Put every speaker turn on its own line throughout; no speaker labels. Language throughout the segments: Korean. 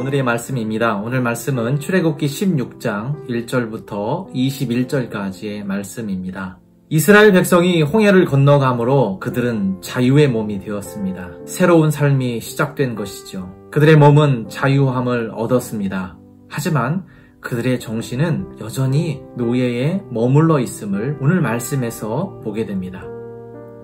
오늘의 말씀입니다. 오늘 말씀은 출애굽기 16장 1절부터 21절까지의 말씀입니다. 이스라엘 백성이 홍해를 건너감으로 그들은 자유의 몸이 되었습니다. 새로운 삶이 시작된 것이죠. 그들의 몸은 자유함을 얻었습니다. 하지만 그들의 정신은 여전히 노예에 머물러 있음을 오늘 말씀에서 보게 됩니다.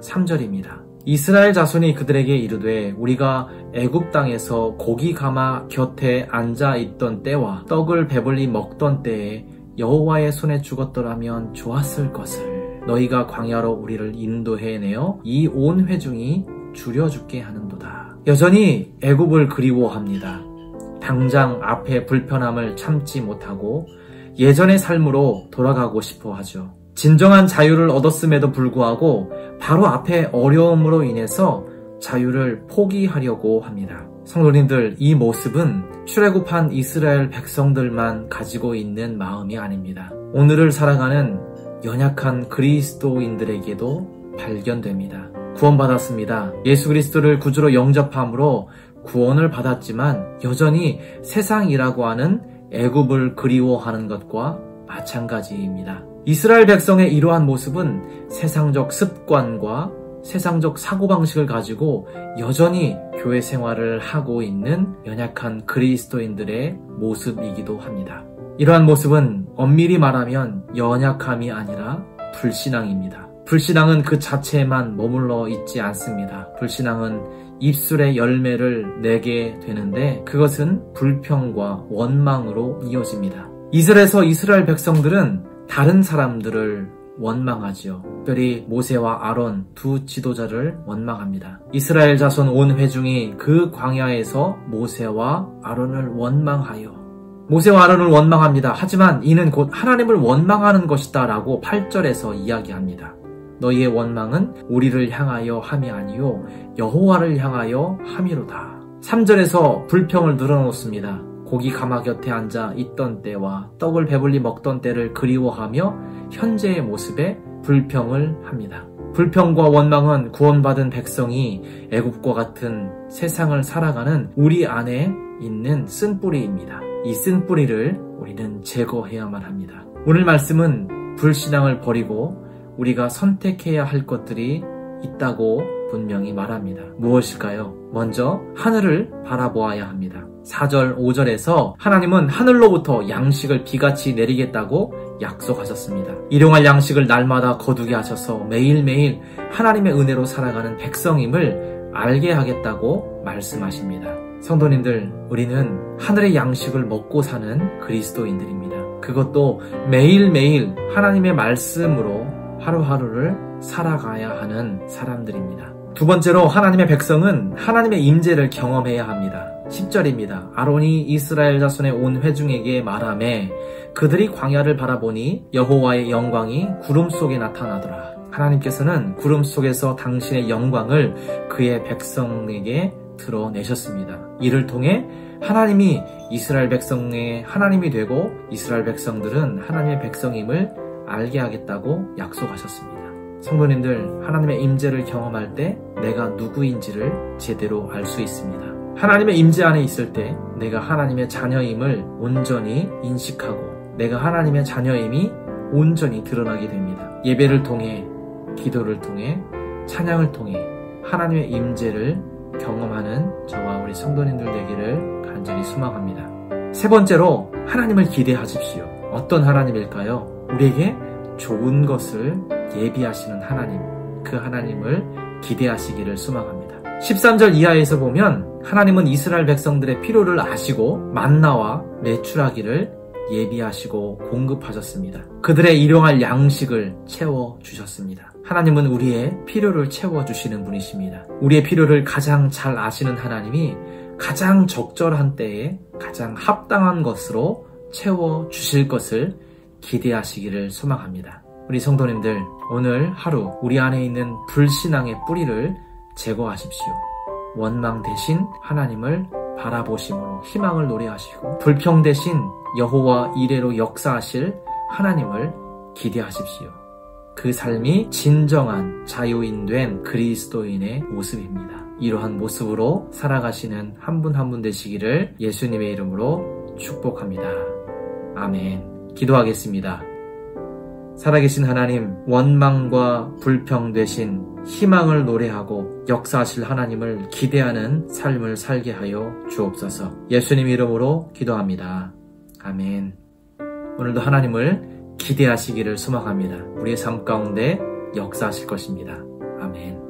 3절입니다. 이스라엘 자손이 그들에게 이르되 우리가 애굽 땅에서 고기 가마 곁에 앉아 있던 때와 떡을 배불리 먹던 때에 여호와의 손에 죽었더라면 좋았을 것을 너희가 광야로 우리를 인도해내어 이 온 회중이 줄여 죽게 하는도다. 여전히 애굽을 그리워합니다. 당장 앞에 불편함을 참지 못하고 예전의 삶으로 돌아가고 싶어 하죠. 진정한 자유를 얻었음에도 불구하고 바로 앞에 어려움으로 인해서 자유를 포기하려고 합니다. 성도님들, 이 모습은 출애굽한 이스라엘 백성들만 가지고 있는 마음이 아닙니다. 오늘을 살아가는 연약한 그리스도인들에게도 발견됩니다. 구원받았습니다. 예수 그리스도를 구주로 영접함으로 구원을 받았지만 여전히 세상이라고 하는 애굽을 그리워하는 것과 마찬가지입니다. 이스라엘 백성의 이러한 모습은 세상적 습관과 세상적 사고방식을 가지고 여전히 교회 생활을 하고 있는 연약한 그리스도인들의 모습이기도 합니다. 이러한 모습은 엄밀히 말하면 연약함이 아니라 불신앙입니다. 불신앙은 그 자체에만 머물러 있지 않습니다. 불신앙은 입술의 열매를 내게 되는데 그것은 불평과 원망으로 이어집니다. 이스라엘에서 이스라엘 백성들은 다른 사람들을 원망하지요. 특별히 모세와 아론 두 지도자를 원망합니다. 이스라엘 자손 온 회중이 그 광야에서 모세와 아론을 원망하여 모세와 아론을 원망합니다. 하지만 이는 곧 하나님을 원망하는 것이다 라고 8절에서 이야기합니다. 너희의 원망은 우리를 향하여 함이 아니요 여호와를 향하여 함이로다. 3절에서 불평을 늘어놓습니다. 고기 가마 곁에 앉아 있던 때와 떡을 배불리 먹던 때를 그리워하며 현재의 모습에 불평을 합니다. 불평과 원망은 구원받은 백성이 애굽과 같은 세상을 살아가는 우리 안에 있는 쓴뿌리입니다. 이 쓴뿌리를 우리는 제거해야만 합니다. 오늘 말씀은 불신앙을 버리고 우리가 선택해야 할 것들이 있다고 분명히 말합니다. 무엇일까요? 먼저 하늘을 바라보아야 합니다. 4절, 5절에서 하나님은 하늘로부터 양식을 비같이 내리겠다고 약속하셨습니다. 일용할 양식을 날마다 거두게 하셔서 매일매일 하나님의 은혜로 살아가는 백성임을 알게 하겠다고 말씀하십니다. 성도님들, 우리는 하늘의 양식을 먹고 사는 그리스도인들입니다. 그것도 매일매일 하나님의 말씀으로 하루하루를 살아가야 하는 사람들입니다. 두 번째로 하나님의 백성은 하나님의 임재를 경험해야 합니다. 10절입니다. 아론이 이스라엘 자손의 온 회중에게 말하매 그들이 광야를 바라보니 여호와의 영광이 구름 속에 나타나더라. 하나님께서는 구름 속에서 당신의 영광을 그의 백성에게 드러내셨습니다. 이를 통해 하나님이 이스라엘 백성의 하나님이 되고 이스라엘 백성들은 하나님의 백성임을 알게 하겠다고 약속하셨습니다. 성도님들, 하나님의 임재를 경험할 때 내가 누구인지를 제대로 알 수 있습니다. 하나님의 임재 안에 있을 때 내가 하나님의 자녀임을 온전히 인식하고 내가 하나님의 자녀임이 온전히 드러나게 됩니다. 예배를 통해, 기도를 통해, 찬양을 통해 하나님의 임재를 경험하는 저와 우리 성도님들 되기를 간절히 소망합니다. 세 번째로 하나님을 기대하십시오. 어떤 하나님일까요? 우리에게 좋은 것을 예비하시는 하나님, 그 하나님을 기대하시기를 소망합니다. 13절 이하에서 보면 하나님은 이스라엘 백성들의 필요를 아시고 만나와 메추라기를 예비하시고 공급하셨습니다. 그들의 일용할 양식을 채워주셨습니다. 하나님은 우리의 필요를 채워주시는 분이십니다. 우리의 필요를 가장 잘 아시는 하나님이 가장 적절한 때에 가장 합당한 것으로 채워주실 것을 기대하시기를 소망합니다. 우리 성도님들, 오늘 하루 우리 안에 있는 불신앙의 뿌리를 제거하십시오. 원망 대신 하나님을 바라보심으로 희망을 노래하시고 불평 대신 여호와 이레로 역사하실 하나님을 기대하십시오. 그 삶이 진정한 자유인 된 그리스도인의 모습입니다. 이러한 모습으로 살아가시는 한 분 한 분 되시기를 예수님의 이름으로 축복합니다. 아멘. 기도하겠습니다. 살아계신 하나님, 원망과 불평 되신 희망을 노래하고 역사하실 하나님을 기대하는 삶을 살게 하여 주옵소서. 예수님 이름으로 기도합니다. 아멘. 오늘도 하나님을 기대하시기를 소망합니다. 우리의 삶 가운데 역사하실 것입니다. 아멘.